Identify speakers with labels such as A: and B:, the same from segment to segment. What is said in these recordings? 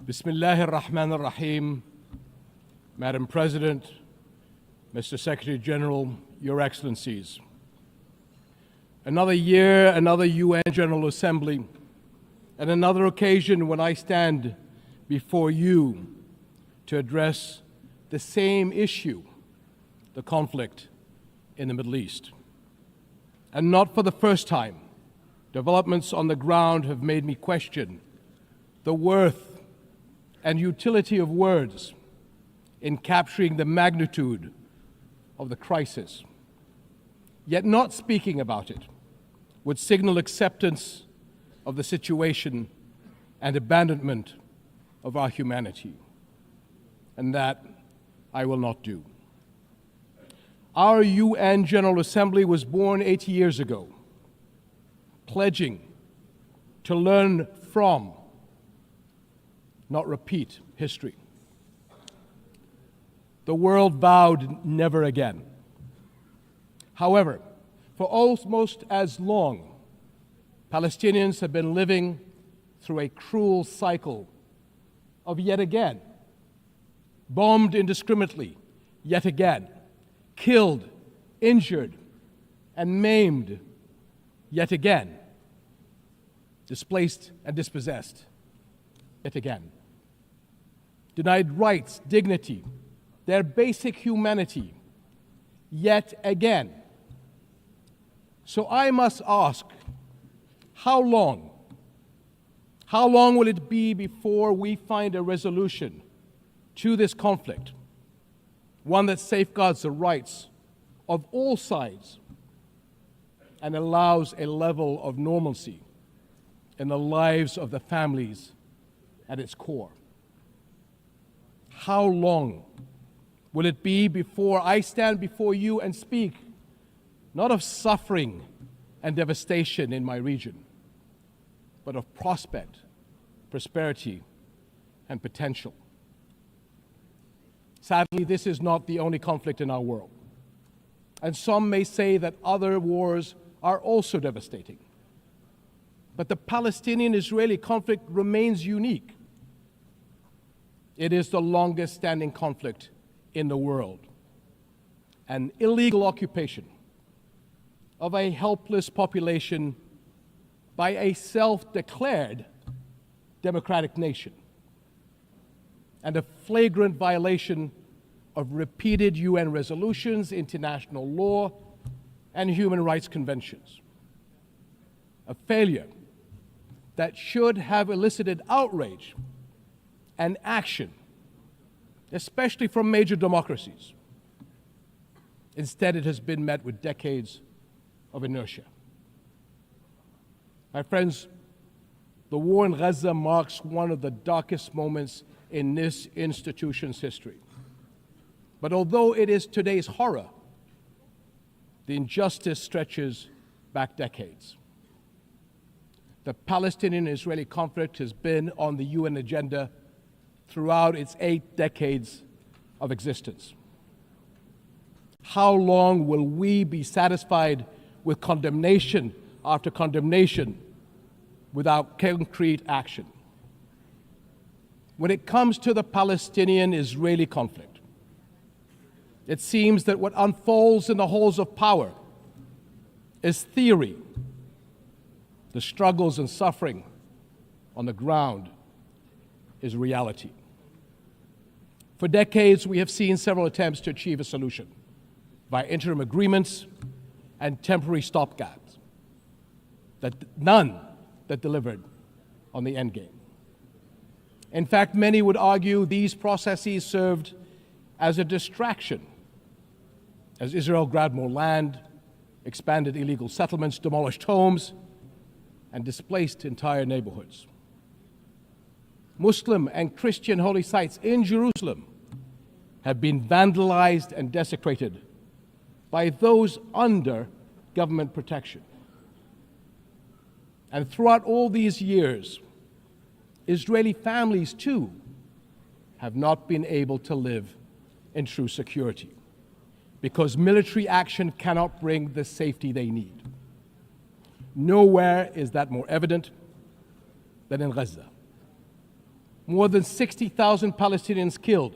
A: Bismillahir Rahmanir Rahim. Madam President, Mr. Secretary General, Your Excellencies. Another year, another UN General Assembly, and another occasion when I stand before you to address the same issue, the conflict in the Middle East. And not for the first time, developments on the ground have made me question the worth and utility of words in capturing the magnitude of the crisis. Yet not speaking about it would signal acceptance of the situation and abandonment of our humanity. And that I will not do. Our UN General Assembly was born 80 years ago, pledging to learn from, not repeat, history. The world vowed never again. However, for almost as long, Palestinians have been living through a cruel cycle of yet again, bombed indiscriminately, yet again, killed, injured, and maimed, yet again, displaced and dispossessed, yet again. Denied rights, dignity, their basic humanity, yet again. So I must ask, how long? How long will it be before we find a resolution to this conflict, one that safeguards the rights of all sides and allows a level of normalcy in the lives of the families at its core? How long will it be before I stand before you and speak not of suffering and devastation in my region, but of prospect, prosperity, and potential? Sadly, this is not the only conflict in our world. And some may say that other wars are also devastating. But the Palestinian-Israeli conflict remains unique. It is the longest standing conflict in the world. An illegal occupation of a helpless population by a self-declared democratic nation, and a flagrant violation of repeated UN resolutions, international law, and human rights conventions. A failure that should have elicited outrage and action, especially from major democracies. Instead, it has been met with decades of inertia. My friends, the war in Gaza marks one of the darkest moments in this institution's history. But although it is today's horror, the injustice stretches back decades. The Palestinian-Israeli conflict has been on the UN agenda throughout its 8 decades of existence. How long will we be satisfied with condemnation after condemnation without concrete action? When it comes to the Palestinian-Israeli conflict, it seems that what unfolds in the halls of power is theory. The struggles and suffering on the ground is reality. For decades, we have seen several attempts to achieve a solution by interim agreements and temporary stopgaps, none that delivered on the end game. In fact, many would argue these processes served as a distraction, as Israel grabbed more land, expanded illegal settlements, demolished homes, and displaced entire neighborhoods. Muslim and Christian holy sites in Jerusalem have been vandalized and desecrated by those under government protection. And throughout all these years, Israeli families too have not been able to live in true security because military action cannot bring the safety they need. Nowhere is that more evident than in Gaza. more than 60,000 Palestinians killed,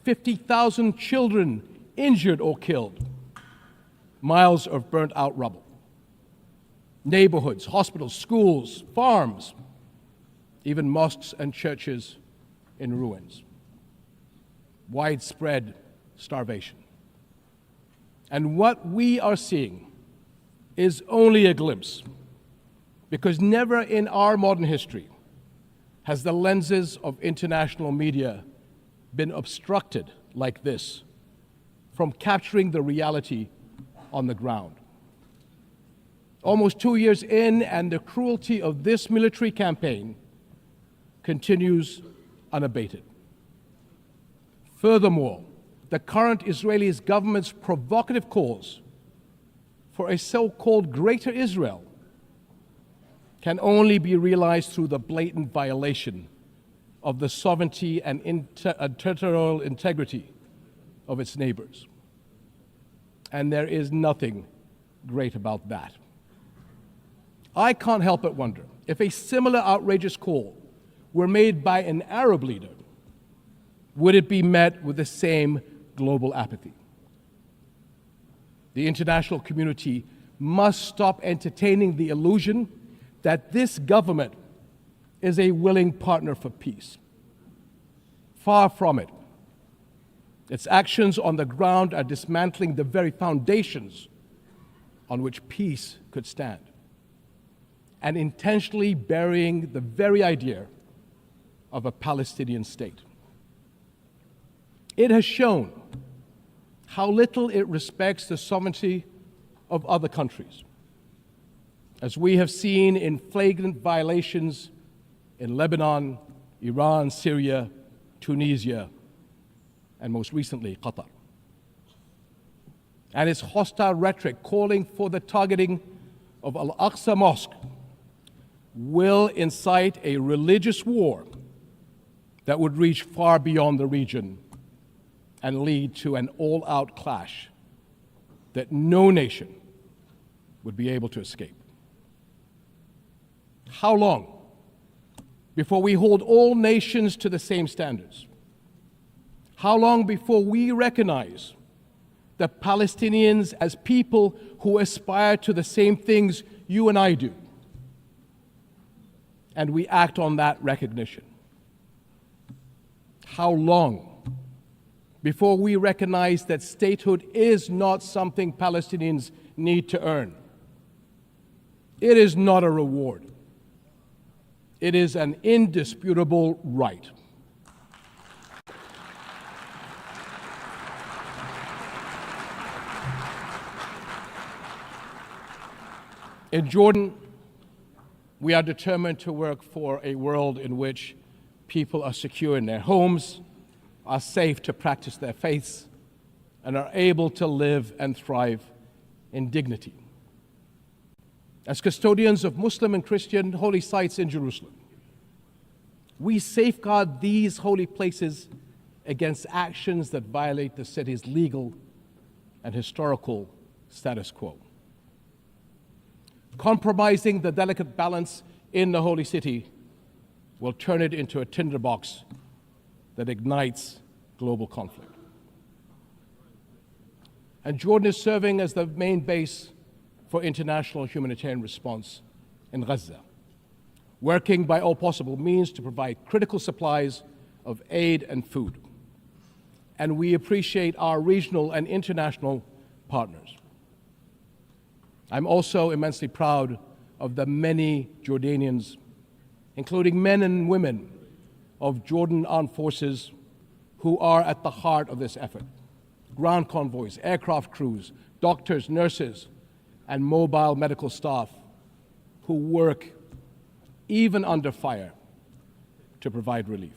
A: 50,000 children injured or killed, miles of burnt out rubble, neighborhoods, hospitals, schools, farms, even mosques and churches in ruins, widespread starvation. And what we are seeing is only a glimpse, because never in our modern history has the lenses of international media been obstructed like this from capturing the reality on the ground. Almost 2 years in, and the cruelty of this military campaign continues unabated. Furthermore, the current Israeli government's provocative calls for a so-called Greater Israel can only be realized through the blatant violation of the sovereignty and territorial integrity of its neighbors. And there is nothing great about that. I can't help but wonder if a similar outrageous call were made by an Arab leader, would it be met with the same global apathy? The international community must stop entertaining the illusion that this government is a willing partner for peace. Far from it. Its actions on the ground are dismantling the very foundations on which peace could stand, and intentionally burying the very idea of a Palestinian state. It has shown how little it respects the sovereignty of other countries, as we have seen in flagrant violations in Lebanon, Iran, Syria, Tunisia, and most recently, Qatar. And its hostile rhetoric calling for the targeting of Al-Aqsa Mosque will incite a religious war that would reach far beyond the region and lead to an all-out clash that no nation would be able to escape. How long before we hold all nations to the same standards? How long before we recognize the Palestinians as people who aspire to the same things you and I do, and we act on that recognition? How long before we recognize that statehood is not something Palestinians need to earn? It is not a reward. It is an indisputable right. In Jordan, we are determined to work for a world in which people are secure in their homes, are safe to practice their faiths, and are able to live and thrive in dignity. As custodians of Muslim and Christian holy sites in Jerusalem, we safeguard these holy places against actions that violate the city's legal and historical status quo. Compromising the delicate balance in the holy city will turn it into a tinderbox that ignites global conflict. And Jordan is serving as the main base for international humanitarian response in Gaza, working by all possible means to provide critical supplies of aid and food. And we appreciate our regional and international partners. I'm also immensely proud of the many Jordanians, including men and women of Jordan Armed Forces, who are at the heart of this effort. Ground convoys, aircraft crews, doctors, nurses, and mobile medical staff who work even under fire to provide relief.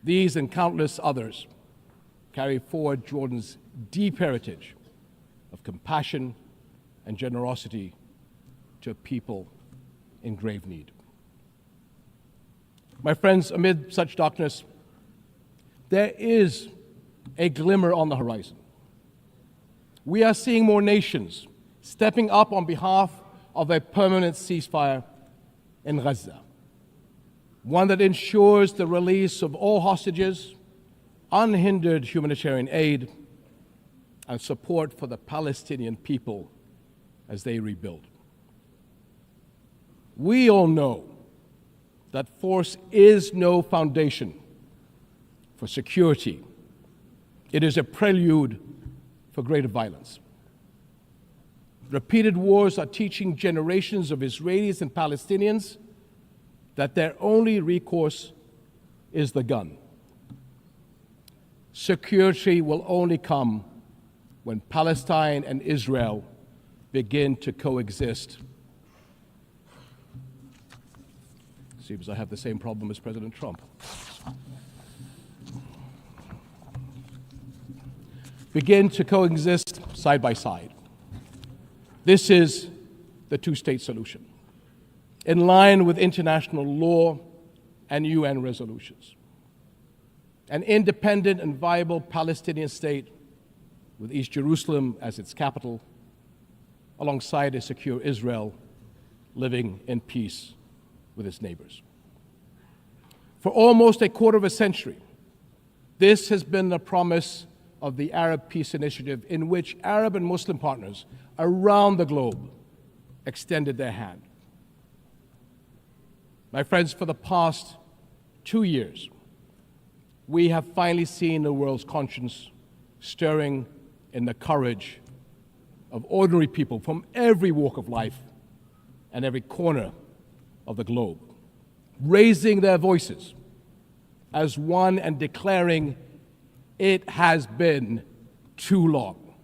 A: These and countless others carry forward Jordan's deep heritage of compassion and generosity to a people in grave need. My friends, amid such darkness, there is a glimmer on the horizon. We are seeing more nations stepping up on behalf of a permanent ceasefire in Gaza. one that ensures the release of all hostages, unhindered humanitarian aid, and support for the Palestinian people as they rebuild. We all know that force is no foundation for security. It is a prelude for greater violence. Repeated wars are teaching generations of Israelis and Palestinians that their only recourse is the gun. Security will only come when Palestine and Israel begin to coexist. Seems I have the same problem as President Trump. Begin to coexist side by side. This is the two-state solution, in line with international law and UN resolutions. An independent and viable Palestinian state with East Jerusalem as its capital, alongside a secure Israel living in peace with its neighbors. For almost a quarter of a century, this has been the promise of the Arab Peace Initiative, in which Arab and Muslim partners around the globe extended their hand. My friends, for the past 2 years, we have finally seen the world's conscience stirring in the courage of ordinary people from every walk of life and every corner of the globe, raising their voices as one and declaring, "It has been too long."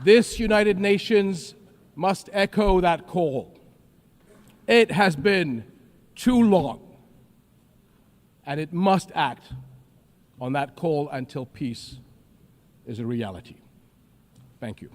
A: This United Nations must echo that call. It has been too long, and it must act on that call until peace is a reality. Thank you.